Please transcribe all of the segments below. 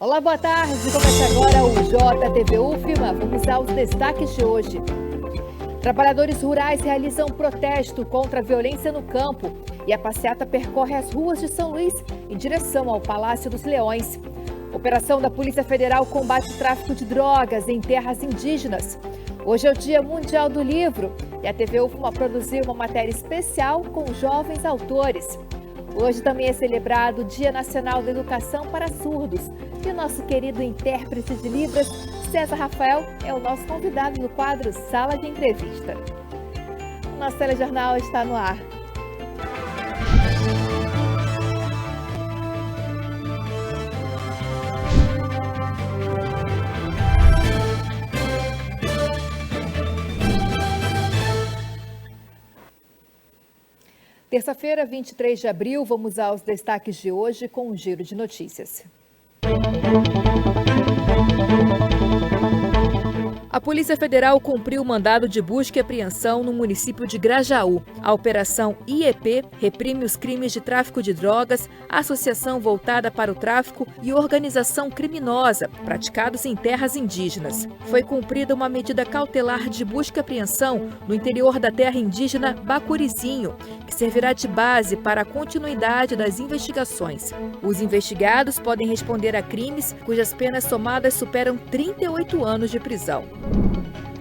Olá, boa tarde. Começa agora o JTV UFMA. Vamos aos destaques de hoje. Trabalhadores rurais realizam protesto contra a violência no campo e a passeata percorre as ruas de São Luís em direção ao Palácio dos Leões. Operação da Polícia Federal combate o tráfico de drogas em terras indígenas. Hoje é o Dia Mundial do Livro e a TV UFMA produziu uma matéria especial com jovens autores. Hoje também é celebrado o Dia Nacional da Educação para Surdos. E o nosso querido intérprete de Libras, César Rafael, é o nosso convidado no quadro Sala de Entrevista. O nosso telejornal está no ar. Terça-feira, 23 de abril, vamos aos destaques de hoje com um giro de notícias. A Polícia Federal cumpriu o mandado de busca e apreensão no município de Grajaú. A Operação IEP reprime os crimes de tráfico de drogas, associação voltada para o tráfico e organização criminosa praticados em terras indígenas. Foi cumprida uma medida cautelar de busca e apreensão no interior da terra indígena Bacurizinho, que servirá de base para a continuidade das investigações. Os investigados podem responder a crimes cujas penas somadas superam 38 anos de prisão.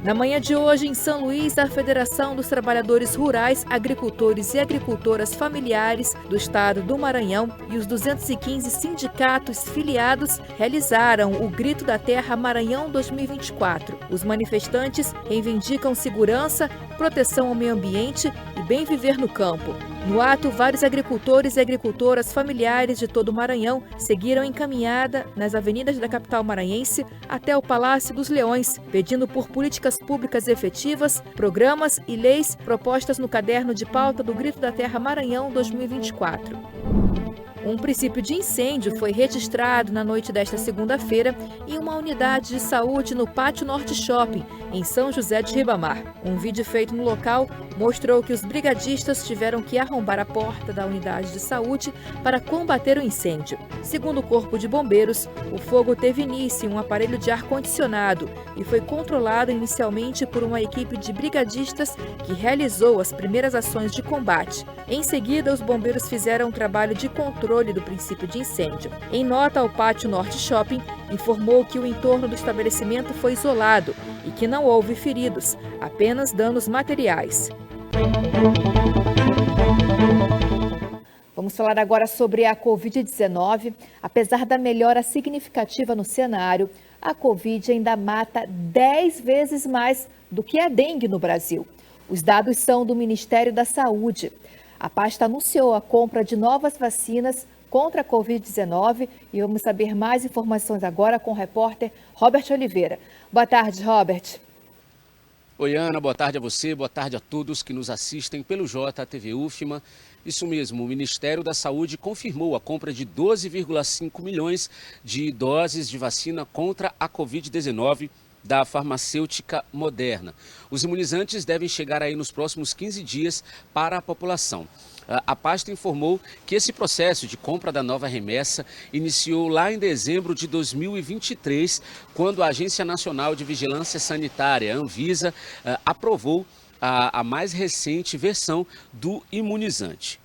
Na manhã de hoje, em São Luís, a Federação dos Trabalhadores Rurais, Agricultores e Agricultoras Familiares do Estado do Maranhão e os 215 sindicatos filiados realizaram o Grito da Terra Maranhão 2024. Os manifestantes reivindicam segurança, proteção ao meio ambiente e bem viver no campo. No ato, vários agricultores e agricultoras familiares de todo o Maranhão seguiram em caminhada nas avenidas da capital maranhense até o Palácio dos Leões, pedindo por políticas públicas efetivas, programas e leis propostas no caderno de pauta do Grito da Terra Maranhão 2024. Um princípio de incêndio foi registrado na noite desta segunda-feira em uma unidade de saúde no Pátio Norte Shopping, em São José de Ribamar. Um vídeo feito no local mostrou que os brigadistas tiveram que arrombar a porta da unidade de saúde para combater o incêndio. Segundo o Corpo de Bombeiros, o fogo teve início em um aparelho de ar-condicionado e foi controlado inicialmente por uma equipe de brigadistas que realizou as primeiras ações de combate. Em seguida, os bombeiros fizeram um trabalho de controle do princípio de incêndio. Em nota, o Pátio Norte Shopping informou que o entorno do estabelecimento foi isolado e que não houve feridos, apenas danos materiais. Vamos falar agora sobre a Covid-19. Apesar da melhora significativa no cenário, a Covid ainda mata 10 vezes mais do que a dengue no Brasil. Os dados são do Ministério da Saúde. A pasta anunciou a compra de novas vacinas contra a Covid-19 e vamos saber mais informações agora com o repórter Robert Oliveira. Boa tarde, Robert. Oi, Ana, boa tarde a você, boa tarde a todos que nos assistem pelo JTV UFMA. Isso mesmo, o Ministério da Saúde confirmou a compra de 12,5 milhões de doses de vacina contra a Covid-19 da farmacêutica Moderna. Os imunizantes devem chegar aí nos próximos 15 dias para a população. A pasta informou que esse processo de compra da nova remessa iniciou lá em dezembro de 2023, quando a Agência Nacional de Vigilância Sanitária, Anvisa, aprovou a mais recente versão do imunizante.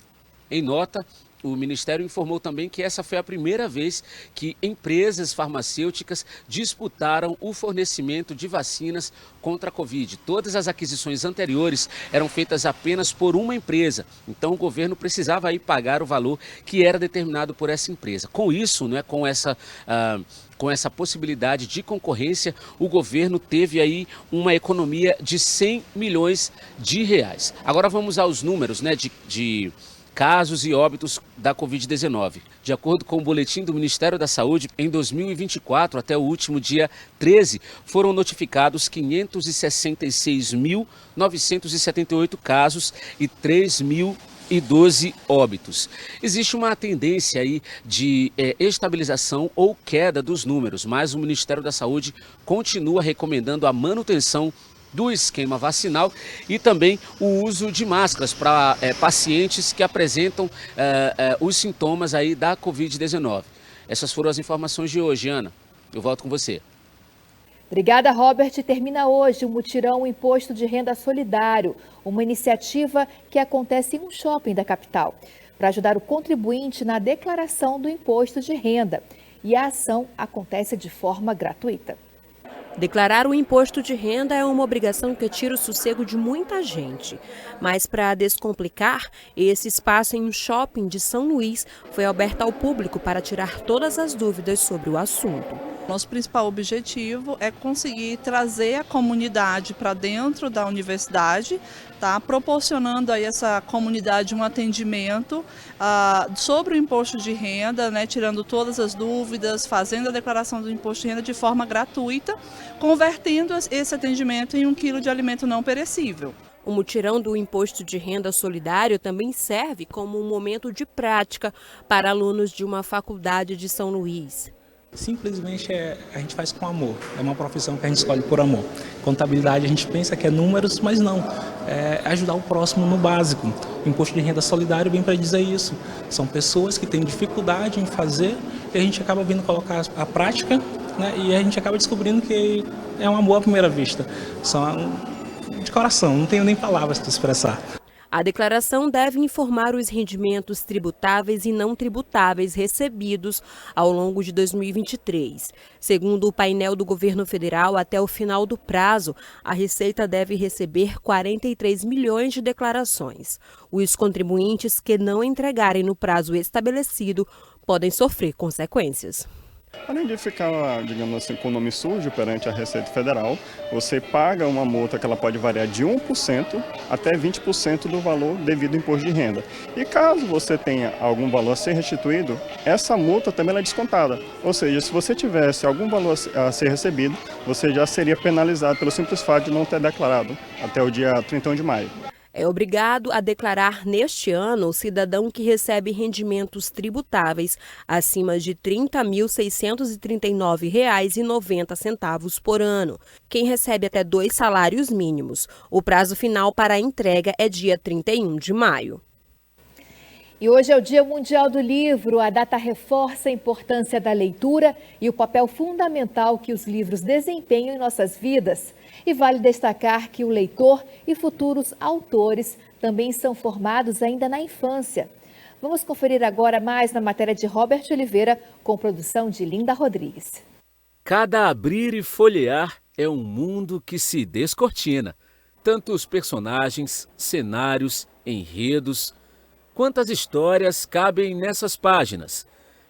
Em nota, o Ministério informou também que essa foi a primeira vez que empresas farmacêuticas disputaram o fornecimento de vacinas contra a Covid. Todas as aquisições anteriores eram feitas apenas por uma empresa, então o governo precisava aí pagar o valor que era determinado por essa empresa. Com isso, né, com essa possibilidade de concorrência, o governo teve aí uma economia de 100 milhões de reais. Agora vamos aos números, né, de casos e óbitos da Covid-19. De acordo com o boletim do Ministério da Saúde, em 2024, até o último dia 13, foram notificados 566.978 casos e 3.012 óbitos. Existe uma tendência aí de estabilização ou queda dos números, mas o Ministério da Saúde continua recomendando a manutenção do esquema vacinal e também o uso de máscaras para pacientes que apresentam os sintomas aí da Covid-19. Essas foram as informações de hoje, Ana. Eu volto com você. Obrigada, Robert. Termina hoje o mutirão Imposto de Renda Solidário, uma iniciativa que acontece em um shopping da capital, para ajudar o contribuinte na declaração do imposto de renda. E a ação acontece de forma gratuita. Declarar o imposto de renda é uma obrigação que tira o sossego de muita gente. Mas para descomplicar, esse espaço em um shopping de São Luís foi aberto ao público para tirar todas as dúvidas sobre o assunto. Nosso principal objetivo é conseguir trazer a comunidade para dentro da universidade, tá? Proporcionando a essa comunidade um atendimento sobre o imposto de renda, né? Tirando todas as dúvidas, fazendo a declaração do imposto de renda de forma gratuita, convertendo esse atendimento em 1 quilo de alimento não perecível. O mutirão do Imposto de Renda Solidário também serve como um momento de prática para alunos de uma faculdade de São Luís. Simplesmente a gente faz com amor, é uma profissão que a gente escolhe por amor. Contabilidade a gente pensa que é números, mas não, é ajudar o próximo no básico. O Imposto de Renda Solidário vem para dizer isso. São pessoas que têm dificuldade em fazer e a gente acaba vindo colocar a prática, né, e a gente acaba descobrindo que é um amor à primeira vista. De coração, não tenho nem palavras para expressar. A declaração deve informar os rendimentos tributáveis e não tributáveis recebidos ao longo de 2023. Segundo o painel do governo federal, até o final do prazo, a Receita deve receber 43 milhões de declarações. Os contribuintes que não entregarem no prazo estabelecido podem sofrer consequências. Além de ficar, digamos assim, com o nome sujo perante a Receita Federal, você paga uma multa que ela pode variar de 1% até 20% do valor devido ao imposto de renda. E caso você tenha algum valor a ser restituído, essa multa também é descontada. Ou seja, se você tivesse algum valor a ser recebido, você já seria penalizado pelo simples fato de não ter declarado até o dia 31 de maio. É obrigado a declarar neste ano o cidadão que recebe rendimentos tributáveis acima de R$ 30.639,90 por ano. Quem recebe até 2 salários mínimos. O prazo final para a entrega é dia 31 de maio. E hoje é o Dia Mundial do Livro. A data reforça a importância da leitura e o papel fundamental que os livros desempenham em nossas vidas. E vale destacar que o leitor e futuros autores também são formados ainda na infância. Vamos conferir agora mais na matéria de Robert Oliveira, com produção de Linda Rodrigues. Cada abrir e folhear é um mundo que se descortina. Tantos personagens, cenários, enredos, quantas histórias cabem nessas páginas.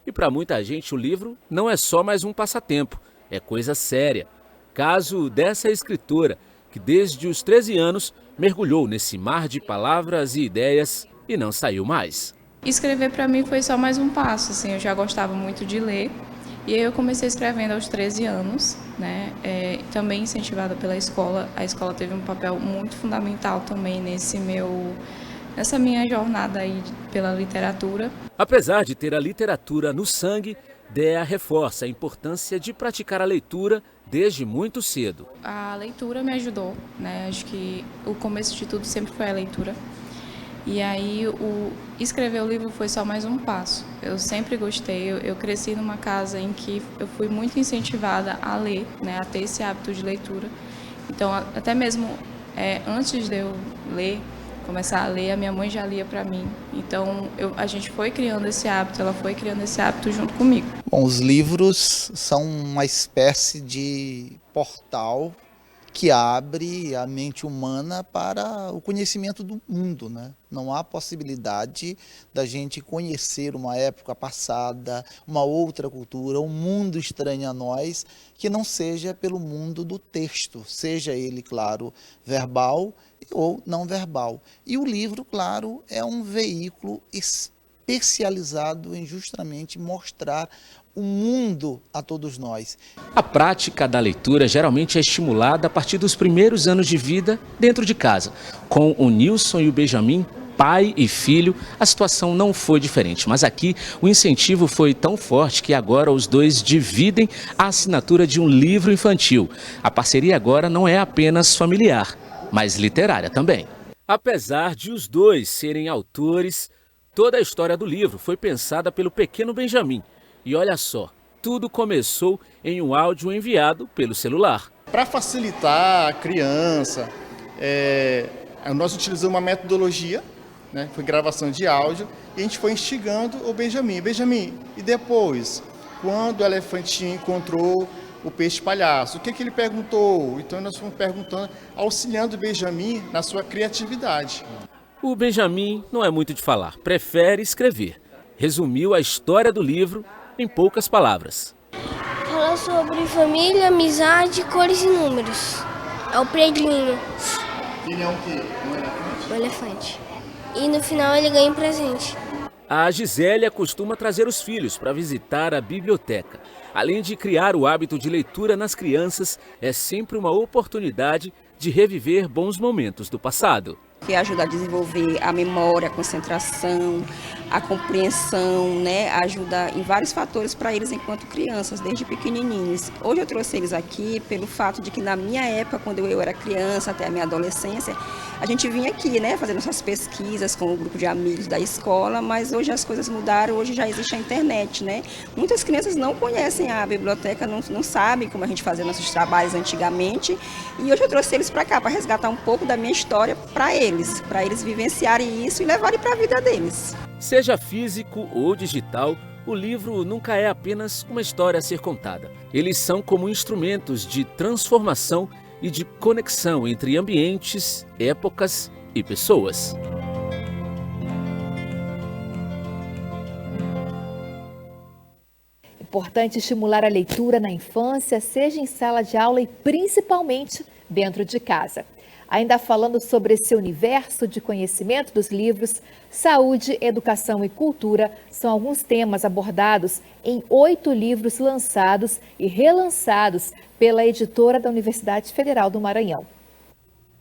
E para muita gente o livro não é só mais um passatempo, é coisa séria. Caso dessa escritora, que desde os 13 anos mergulhou nesse mar de palavras e ideias e não saiu mais. Escrever para mim foi só mais um passo, assim, eu já gostava muito de ler. E aí eu comecei escrevendo aos 13 anos, né? Também incentivada pela escola. A escola teve um papel muito fundamental também nessa minha jornada aí pela literatura. Apesar de ter a literatura no sangue, Dea reforça a importância de praticar a leitura desde muito cedo. A leitura me ajudou, né? Acho que o começo de tudo sempre foi a leitura. E aí escrever o livro foi só mais um passo. Eu sempre gostei, eu cresci numa casa em que eu fui muito incentivada a ler, né? A ter esse hábito de leitura. Então, até mesmo antes de eu começar a ler, a minha mãe já lia para mim. Então, a gente foi criando esse hábito, ela foi criando esse hábito junto comigo. Bom, os livros são uma espécie de portal que abre a mente humana para o conhecimento do mundo, né? Não há possibilidade da gente conhecer uma época passada, uma outra cultura, um mundo estranho a nós, que não seja pelo mundo do texto, seja ele, claro, verbal ou não verbal. E o livro, claro, é um veículo especializado em justamente mostrar o mundo a todos nós. A prática da leitura geralmente é estimulada a partir dos primeiros anos de vida dentro de casa. Com o Nilson e o Benjamin, pai e filho, a situação não foi diferente. Mas aqui o incentivo foi tão forte que agora os dois dividem a assinatura de um livro infantil. A parceria agora não é apenas familiar, mas literária também. Apesar de os dois serem autores, toda a história do livro foi pensada pelo pequeno Benjamin, E olha só, tudo começou em um áudio enviado pelo celular. Para facilitar a criança, nós utilizamos uma metodologia, né, foi gravação de áudio, e a gente foi instigando o Benjamin. Benjamin, e depois, quando o elefantinho encontrou o peixe palhaço, o que ele perguntou? Então nós fomos perguntando, auxiliando o Benjamin na sua criatividade. O Benjamin não é muito de falar, prefere escrever. Resumiu a história do livro em poucas palavras. Fala sobre família, amizade, cores e números. É o preguinho. Ele é o quê? Um elefante. E no final ele ganha um presente. A Gisélia costuma trazer os filhos para visitar a biblioteca. Além de criar o hábito de leitura nas crianças, é sempre uma oportunidade de reviver bons momentos do passado. Que ajuda a desenvolver a memória, a concentração, a compreensão, né? Ajuda em vários fatores para eles enquanto crianças, desde pequenininhos. Hoje eu trouxe eles aqui pelo fato de que na minha época, quando eu era criança, até a minha adolescência, a gente vinha aqui, né, fazendo nossas pesquisas com o grupo de amigos da escola, mas hoje as coisas mudaram, hoje já existe a internet, né? Muitas crianças não conhecem a biblioteca, não sabem como a gente fazia nossos trabalhos antigamente, e hoje eu trouxe eles para cá, para resgatar um pouco da minha história para eles vivenciarem isso e levarem para a vida deles. Seja físico ou digital, o livro nunca é apenas uma história a ser contada. Eles são como instrumentos de transformação e de conexão entre ambientes, épocas e pessoas. Importante estimular a leitura na infância, seja em sala de aula e principalmente dentro de casa. Ainda falando sobre esse universo de conhecimento dos livros, saúde, educação e cultura são alguns temas abordados em 8 livros lançados e relançados pela editora da Universidade Federal do Maranhão.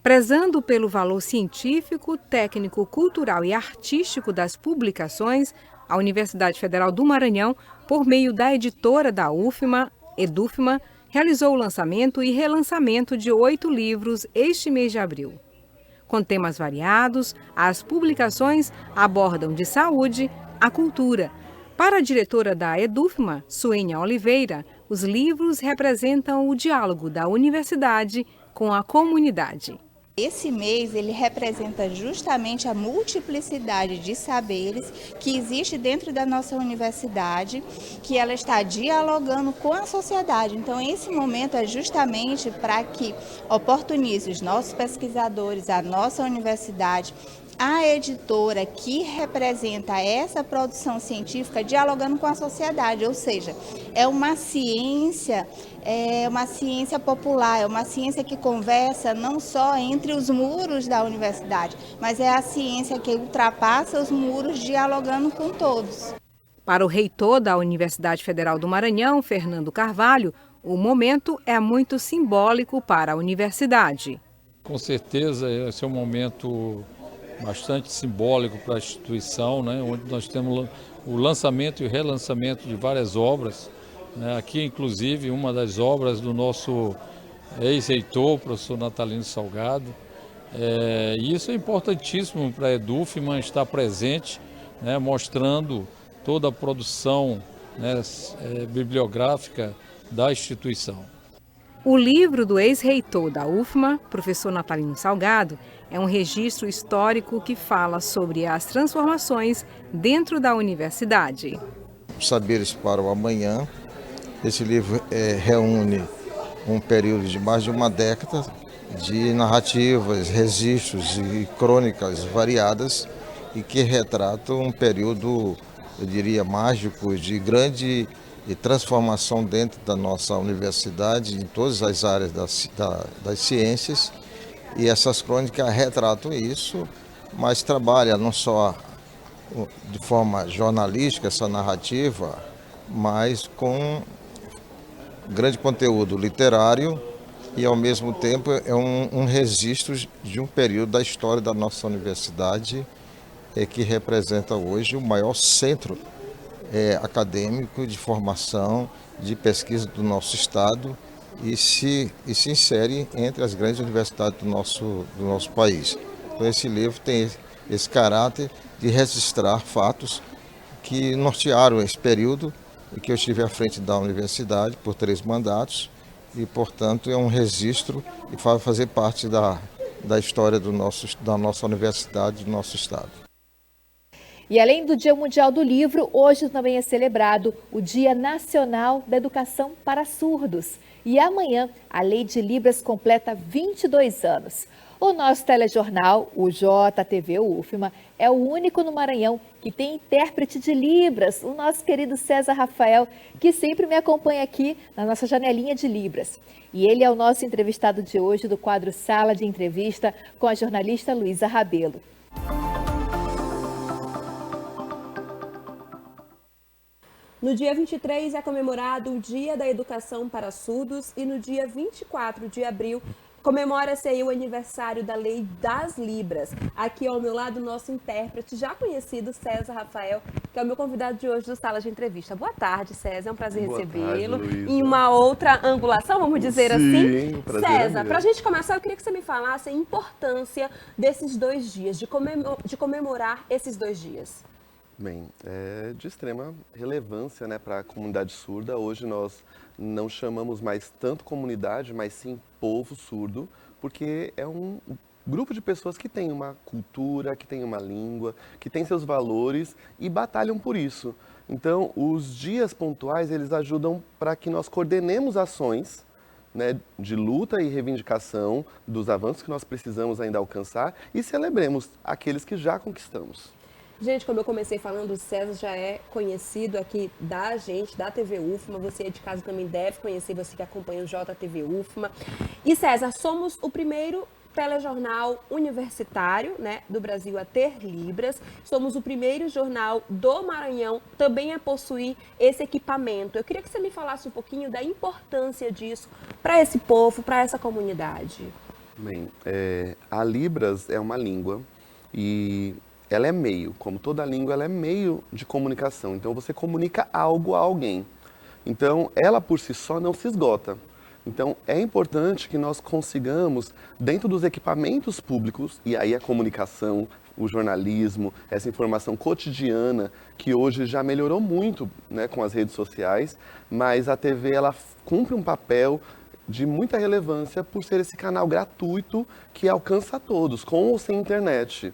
Prezando pelo valor científico, técnico, cultural e artístico das publicações, a Universidade Federal do Maranhão, por meio da editora da UFMA, Edufma, realizou o lançamento e relançamento de 8 livros este mês de abril. Com temas variados, as publicações abordam de saúde à cultura. Para a diretora da Edufma, Suênia Oliveira, os livros representam o diálogo da universidade com a comunidade. Esse mês ele representa justamente a multiplicidade de saberes que existe dentro da nossa universidade, que ela está dialogando com a sociedade. Então esse momento é justamente para que oportunize os nossos pesquisadores, a nossa universidade, a editora que representa essa produção científica dialogando com a sociedade, ou seja, é uma ciência popular, é uma ciência que conversa não só entre os muros da universidade, mas é a ciência que ultrapassa os muros dialogando com todos. Para o reitor da Universidade Federal do Maranhão, Fernando Carvalho, o momento é muito simbólico para a universidade. Com certeza esse é um momento bastante simbólico para a instituição, né, onde nós temos o lançamento e o relançamento de várias obras. Né, aqui, inclusive, uma das obras do nosso ex-reitor, professor Natalino Salgado. E isso é importantíssimo para a Edufma estar presente, né, mostrando toda a produção, né, bibliográfica da instituição. O livro do ex-reitor da UFMA, professor Natalino Salgado, é um registro histórico que fala sobre as transformações dentro da universidade. Saberes para o Amanhã. Esse livro reúne um período de mais de uma década de narrativas, registros e crônicas variadas e que retratam um período, eu diria, mágico, de grande transformação dentro da nossa universidade, em todas as áreas das ciências. E essas crônicas retratam isso, mas trabalham não só de forma jornalística, essa narrativa, mas com grande conteúdo literário e, ao mesmo tempo, é um registro de um período da história da nossa universidade que representa hoje o maior centro acadêmico de formação, de pesquisa do nosso estado e se insere entre as grandes universidades do nosso país. Então esse livro tem esse caráter de registrar fatos que nortearam esse período e que eu estive à frente da universidade por 3 mandatos e, portanto, é um registro e vai fazer parte da história da nossa universidade, do nosso estado. E além do Dia Mundial do Livro, hoje também é celebrado o Dia Nacional da Educação para Surdos. E amanhã a Lei de Libras completa 22 anos. O nosso telejornal, o JTV UFMA, é o único no Maranhão que tem intérprete de Libras, o nosso querido César Rafael, que sempre me acompanha aqui na nossa janelinha de Libras. E ele é o nosso entrevistado de hoje do quadro Sala de Entrevista com a jornalista Luísa Rabelo. No dia 23 é comemorado o Dia da Educação para Surdos e no dia 24 de abril comemora-se aí o aniversário da Lei das Libras. Aqui ao meu lado, nosso intérprete já conhecido, César Rafael, que é o meu convidado de hoje do Sala de Entrevista. Boa tarde, César, é um prazer recebê-lo. Em uma outra angulação, vamos dizer assim. César, para a gente começar, eu queria que você me falasse a importância desses 2 dias, de comemorar esses 2 dias. Bem, é de extrema relevância, né, para a comunidade surda. Hoje nós não chamamos mais tanto comunidade, mas sim povo surdo, porque é um grupo de pessoas que tem uma cultura, que tem uma língua, que tem seus valores e batalham por isso. Então, os dias pontuais, eles ajudam para que nós coordenemos ações, né, de luta e reivindicação dos avanços que nós precisamos ainda alcançar e celebremos aqueles que já conquistamos. Gente, como eu comecei falando, o César já é conhecido aqui da gente, da TV UFMA. Você aí de casa também deve conhecer, você que acompanha o JTV UFMA. E César, somos o primeiro telejornal universitário, né, do Brasil a ter Libras. Somos o primeiro jornal do Maranhão também a possuir esse equipamento. Eu queria que você me falasse um pouquinho da importância disso para esse povo, para essa comunidade. Bem, a Libras é uma língua e ela é meio, como toda língua, ela é meio de comunicação. Então, você comunica algo a alguém. Então, ela por si só não se esgota. Então, é importante que nós consigamos, dentro dos equipamentos públicos, e aí a comunicação, o jornalismo, essa informação cotidiana, que hoje já melhorou muito, né, com as redes sociais, mas a TV, ela cumpre um papel de muita relevância por ser esse canal gratuito que alcança a todos, com ou sem internet.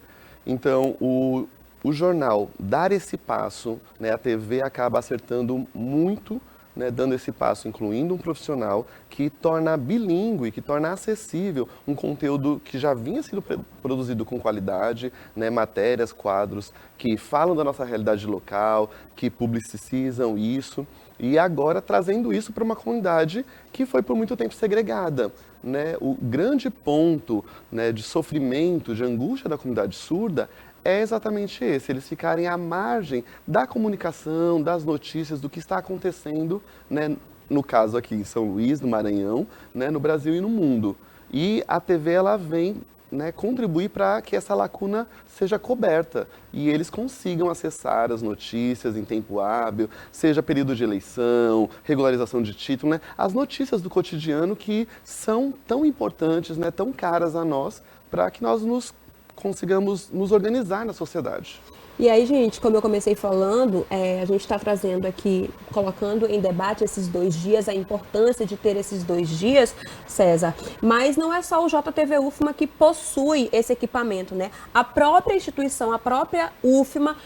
Então, o jornal dar esse passo, né, a TV acaba acertando muito, né, dando esse passo, incluindo um profissional que torna bilíngue, que torna acessível um conteúdo que já vinha sendo produzido com qualidade, né, matérias, quadros que falam da nossa realidade local, que publicizam isso, e agora trazendo isso para uma comunidade que foi por muito tempo segregada. Né? O grande ponto, né, de sofrimento, de angústia da comunidade surda é exatamente esse, eles ficarem à margem da comunicação, das notícias, do que está acontecendo, né, no caso aqui em São Luís, no Maranhão, né, no Brasil e no mundo. E a TV ela vem, né, contribuir para que essa lacuna seja coberta e eles consigam acessar as notícias em tempo hábil, seja período de eleição, regularização de título, né, as notícias do cotidiano que são tão importantes, né, tão caras a nós, para que nós consigamos nos organizar na sociedade. E aí, gente, como eu comecei falando, a gente está trazendo aqui, colocando em debate esses 2 dias, a importância de ter esses 2 dias, César, mas não é só o JTV UFMA que possui esse equipamento, né? A própria instituição, a própria UFMA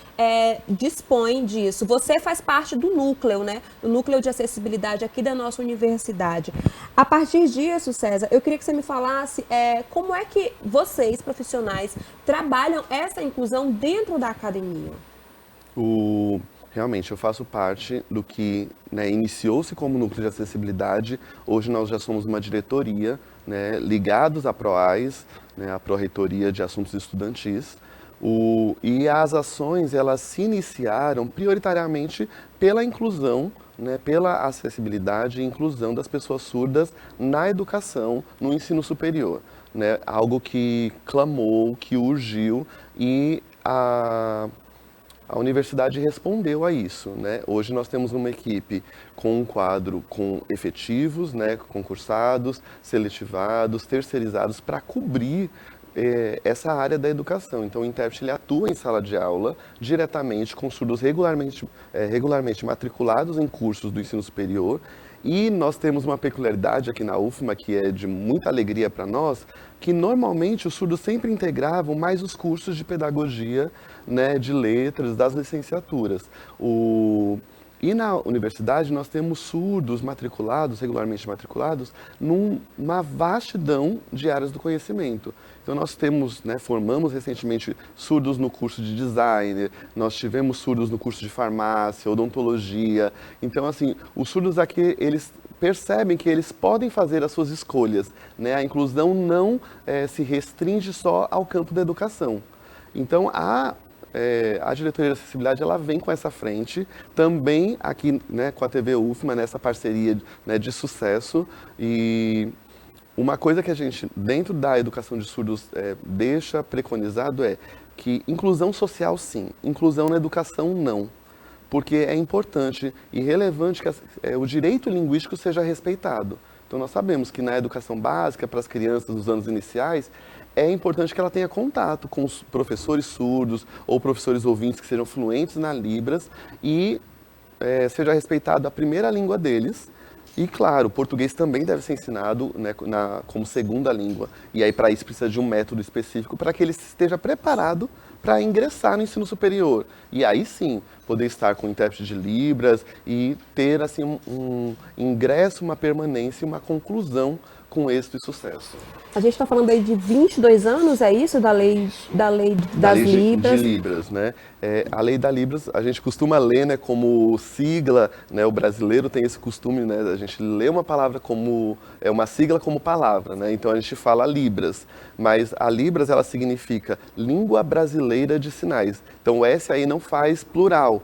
dispõe disso. Você faz parte do núcleo, né? Do núcleo de acessibilidade aqui da nossa universidade. A partir disso, César, eu queria que você me falasse como é que vocês, profissionais, trabalham essa inclusão dentro da academia. Realmente, eu faço parte do que, né, iniciou-se como núcleo de acessibilidade. Hoje nós já somos uma diretoria, né, ligados à PROAIS, né, a Pró-Reitoria de Assuntos Estudantis. E as ações, elas se iniciaram prioritariamente pela inclusão, né, pela acessibilidade e inclusão das pessoas surdas na educação, no ensino superior. Né, algo que clamou, que urgiu e a universidade respondeu a isso. Né? Hoje nós temos uma equipe com um quadro com efetivos, né, concursados, seletivados, terceirizados para cobrir essa área da educação. Então, o intérprete ele atua em sala de aula diretamente com surdos regularmente matriculados em cursos do ensino superior. E nós temos uma peculiaridade aqui na UFMA, que é de muita alegria para nós, que normalmente os surdos sempre integravam mais os cursos de pedagogia, né, de letras, das licenciaturas. E na universidade nós temos surdos matriculados, regularmente matriculados, numa vastidão de áreas do conhecimento. Então nós temos, né, formamos recentemente surdos no curso de design, nós tivemos surdos no curso de farmácia, odontologia. Então assim, os surdos aqui, eles percebem que eles podem fazer as suas escolhas, né? A inclusão não se restringe só ao campo da educação. Então a diretoria de acessibilidade ela vem com essa frente, também aqui, né, com a TV UFMA, nessa parceria, né, de sucesso. E uma coisa que a gente, dentro da educação de surdos, deixa preconizado é que inclusão social sim, inclusão na educação não. Porque é importante e relevante que o direito linguístico seja respeitado. Então nós sabemos que na educação básica, para as crianças dos anos iniciais, é importante que ela tenha contato com os professores surdos ou professores ouvintes que sejam fluentes na Libras e seja respeitada a primeira língua deles. E, claro, o português também deve ser ensinado, né, como segunda língua. E aí, para isso, precisa de um método específico para que ele esteja preparado para ingressar no ensino superior. E aí, sim, poder estar com intérprete de Libras e ter, assim, um ingresso, uma permanência e uma conclusão com êxito e sucesso. A gente está falando aí de 22 anos, é isso? Da lei das Libras? De Libras, né? A lei da Libras, a gente costuma ler, né, como sigla, né? O brasileiro tem esse costume, né? A gente lê uma palavra como... uma sigla como palavra, né? Então a gente fala Libras. Mas a Libras, ela significa Língua Brasileira de Sinais. Então o S aí não faz plural.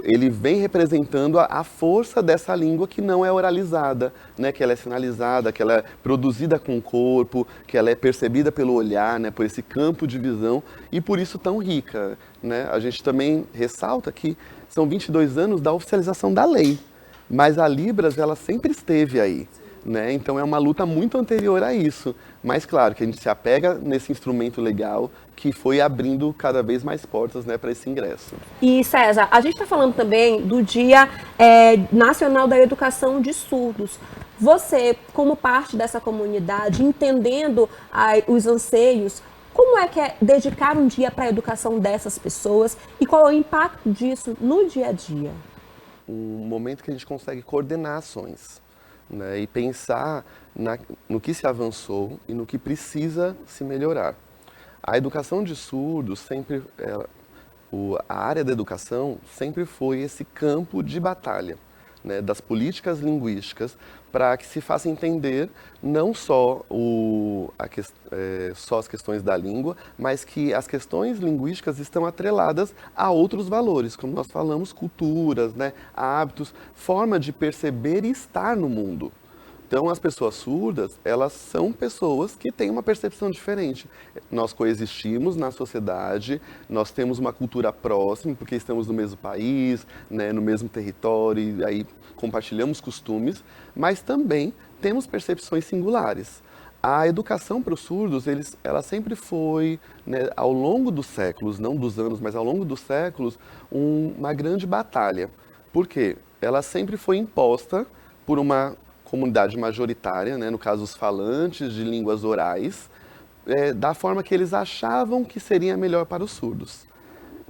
Ele vem representando a força dessa língua que não é oralizada, né? Que ela é sinalizada, que ela é produzida com o corpo, que ela é percebida pelo olhar, né? Por esse campo de visão e por isso tão rica, né? A gente também ressalta que são 22 anos da oficialização da lei, mas a Libras ela sempre esteve aí. Né? Então é uma luta muito anterior a isso, mas claro que a gente se apega nesse instrumento legal que foi abrindo cada vez mais portas, né, para esse ingresso. E César, a gente está falando também do Dia Nacional da Educação de Surdos. Você, como parte dessa comunidade, entendendo os anseios, como é que é dedicar um dia para a educação dessas pessoas e qual é o impacto disso no dia a dia? Um momento que a gente consegue coordenar ações. Né, e pensar no que se avançou e no que precisa se melhorar. A educação de surdos sempre, a área da educação sempre foi esse campo de batalha, né, das políticas linguísticas para que se faça entender não só, só as questões da língua, mas que as questões linguísticas estão atreladas a outros valores, como nós falamos, culturas, né, hábitos, forma de perceber e estar no mundo. Então, as pessoas surdas, elas são pessoas que têm uma percepção diferente. Nós coexistimos na sociedade, nós temos uma cultura próxima, porque estamos no mesmo país, né, no mesmo território, e aí compartilhamos costumes, mas também temos percepções singulares. A educação para os surdos, ela sempre foi, né, ao longo dos séculos, não dos anos, mas ao longo dos séculos, uma grande batalha. Por quê? Ela sempre foi imposta por uma comunidade majoritária, né, no caso os falantes de línguas orais, da forma que eles achavam que seria melhor para os surdos.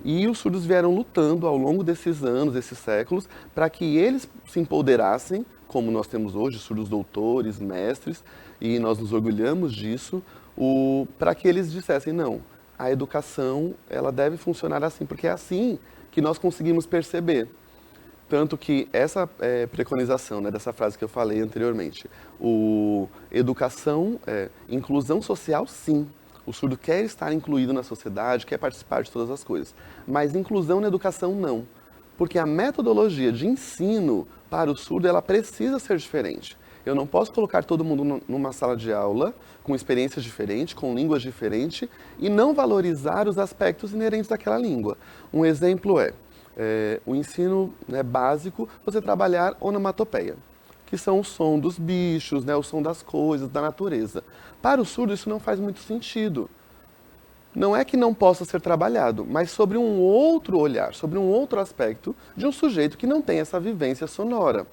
E os surdos vieram lutando ao longo desses anos, desses séculos, para que eles se empoderassem, como nós temos hoje, surdos doutores, mestres, e nós nos orgulhamos disso, para que eles dissessem, não, a educação ela deve funcionar assim, porque é assim que nós conseguimos perceber. Tanto que essa preconização, né, dessa frase que eu falei anteriormente, educação, inclusão social, sim. O surdo quer estar incluído na sociedade, quer participar de todas as coisas. Mas inclusão na educação, não. Porque a metodologia de ensino para o surdo, ela precisa ser diferente. Eu não posso colocar todo mundo numa sala de aula, com experiências diferentes, com línguas diferentes, e não valorizar os aspectos inerentes daquela língua. Um exemplo o ensino, né, básico, você trabalhar onomatopeia, que são o som dos bichos, né, o som das coisas, da natureza. Para o surdo isso não faz muito sentido, não é que não possa ser trabalhado, mas sobre um outro olhar, sobre um outro aspecto de um sujeito que não tem essa vivência sonora.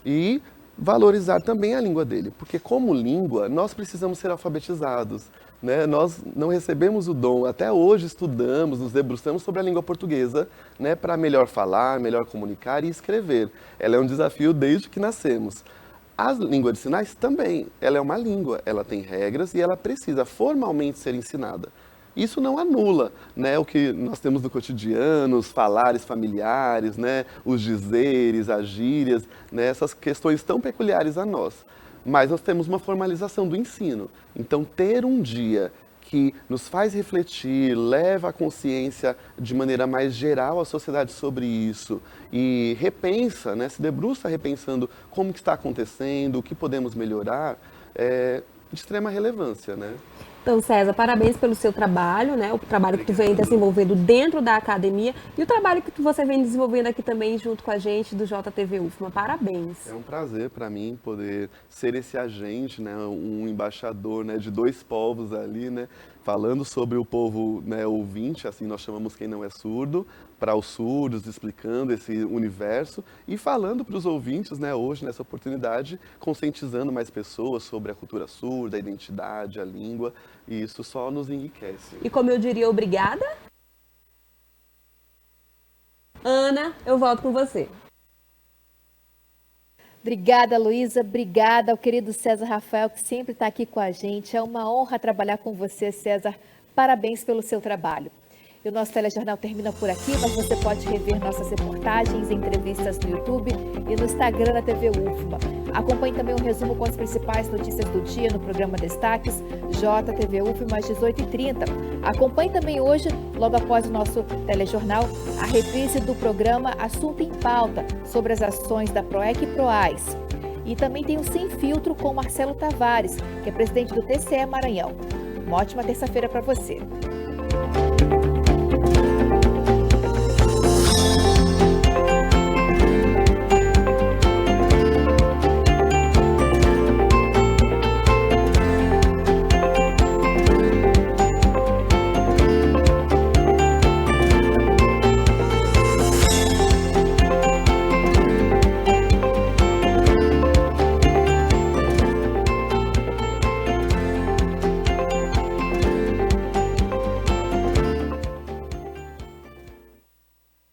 E valorizar também a língua dele, porque como língua nós precisamos ser alfabetizados, né? Nós não recebemos o dom, até hoje estudamos, nos debruçamos sobre a língua portuguesa, né, para melhor falar, melhor comunicar e escrever. Ela é um desafio desde que nascemos. A língua de sinais também, ela é uma língua, ela tem regras e ela precisa formalmente ser ensinada. Isso não anula, né, o que nós temos no cotidiano, os falares familiares, né, os dizeres, as gírias, né, essas questões tão peculiares a nós. Mas nós temos uma formalização do ensino. Então, ter um dia que nos faz refletir, leva a consciência de maneira mais geral à sociedade sobre isso e repensa, né, se debruça repensando como que está acontecendo, o que podemos melhorar, é de extrema relevância, né? Então, César, parabéns pelo seu trabalho, né? O trabalho que tu vem desenvolvendo dentro da academia e o trabalho que você vem desenvolvendo aqui também junto com a gente do JTV UFMA. Parabéns. É um prazer para mim poder ser esse agente, né? Um embaixador, né, de dois povos ali, né? Falando sobre o povo, né, ouvinte, assim nós chamamos quem não é surdo, para os surdos, explicando esse universo e falando para os ouvintes, né, hoje nessa oportunidade, conscientizando mais pessoas sobre a cultura surda, a identidade, a língua, e isso só nos enriquece. E como eu diria, obrigada. Ana, eu volto com você. Obrigada, Luísa. Obrigada ao querido César Rafael, que sempre está aqui com a gente. É uma honra trabalhar com você, César. Parabéns pelo seu trabalho. E o nosso telejornal termina por aqui, mas você pode rever nossas reportagens e entrevistas no YouTube e no Instagram da TV UFMA. Acompanhe também um resumo com as principais notícias do dia no programa Destaques, JTV UFMA às 18h30. Acompanhe também hoje, logo após o nosso telejornal, a reprise do programa Assunto em Pauta, sobre as ações da PROEC e PROAS. E também tem o Sem Filtro com Marcelo Tavares, que é presidente do TCE Maranhão. Uma ótima terça-feira para você.